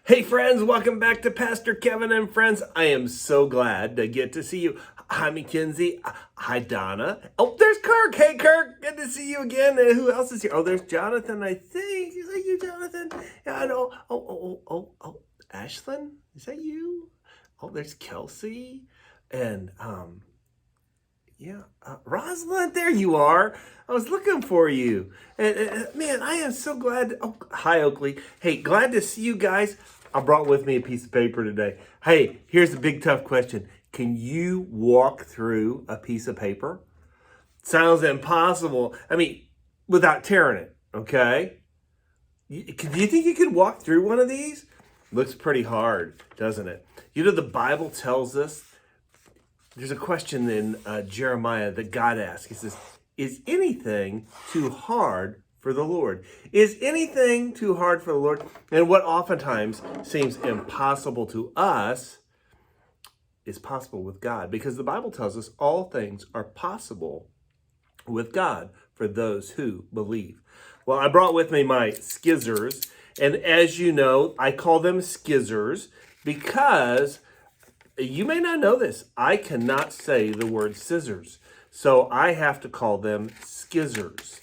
Hey friends, welcome back to Pastor Kevin and Friends. I am so glad to get to see you. Hi Mackenzie. Hi Donna. Oh, there's Kirk. Hey Kirk, good to see you again. And who else is here? Oh, there's Jonathan, I think. Is that you, Jonathan? Yeah, I know. Oh. Ashlyn, is that you? Oh, there's Kelsey. And Rosalind, there you are. I was looking for you. Man, I am so glad. Oh, hi, Oakley. Hey, glad to see you guys. I brought with me a piece of paper today. Hey, here's the big tough question. Can you walk through a piece of paper? Sounds impossible. I mean, without tearing it, okay? Do you think you could walk through one of these? Looks pretty hard, doesn't it? You know, the Bible tells us there's a question in Jeremiah that God asks. He says, is anything too hard for the Lord? Is anything too hard for the Lord? And what oftentimes seems impossible to us is possible with God, because the Bible tells us all things are possible with God for those who believe. Well, I brought with me my skizzers, and as you know, I call them skizzers because you may not know this. I cannot say the word scissors, so I have to call them skizzers.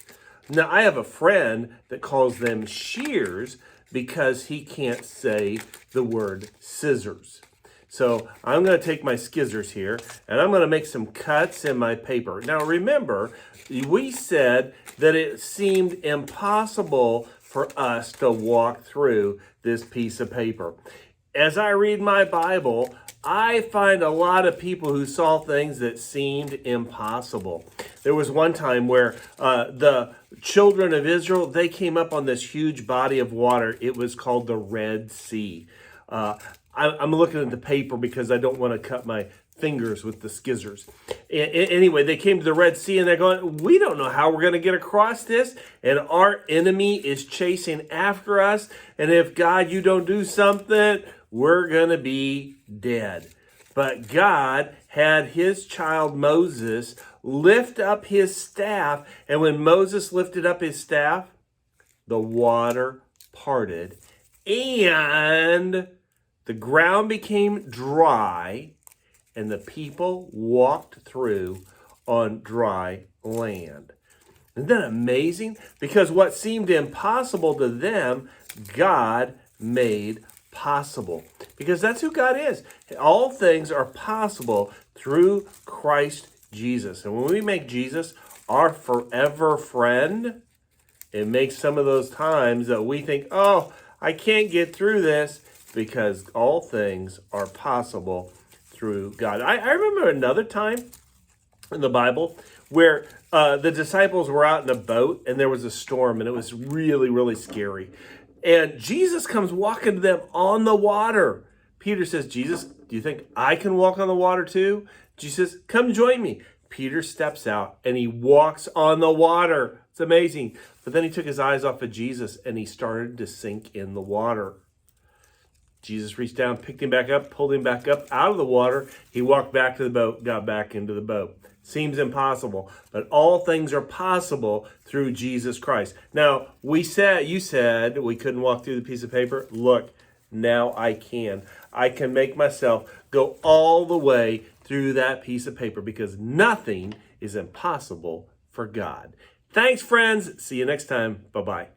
Now, I have a friend that calls them shears because he can't say the word scissors. So I'm going to take my skizzers here, and I'm going to make some cuts in my paper. Now, remember, we said that it seemed impossible for us to walk through this piece of paper. As I read my Bible, I find a lot of people who saw things that seemed impossible. There was one time where the children of Israel, they came up on this huge body of water. It was called the Red Sea. I'm looking at the paper because I don't want to cut my fingers with the skizzers. Anyway, they came to the Red Sea and they're going, we don't know how we're going to get across this. And our enemy is chasing after us. And if God, you don't do something, we're going to be dead. But God had his child Moses lift up his staff. And when Moses lifted up his staff, the water parted and the ground became dry and the people walked through on dry land. Isn't that amazing? Because what seemed impossible to them, God made possible, because that's who God is. All things are possible through Christ Jesus. And when we make Jesus our forever friend, it makes some of those times that we think, oh, I can't get through this, because all things are possible through God. I remember another time in the Bible where the disciples were out in a boat and there was a storm and it was really, really scary. And Jesus comes walking to them on the water. Peter says, Jesus, do you think I can walk on the water too? Jesus says, come join me. Peter steps out and he walks on the water. It's amazing. But then he took his eyes off of Jesus and he started to sink in the water. Jesus reached down, picked him back up, pulled him back up out of the water. He walked back to the boat, got back into the boat. Seems impossible, but all things are possible through Jesus Christ. Now, you said we couldn't walk through the piece of paper. Look, now I can. I can make myself go all the way through that piece of paper because nothing is impossible for God. Thanks, friends. See you next time. Bye-bye.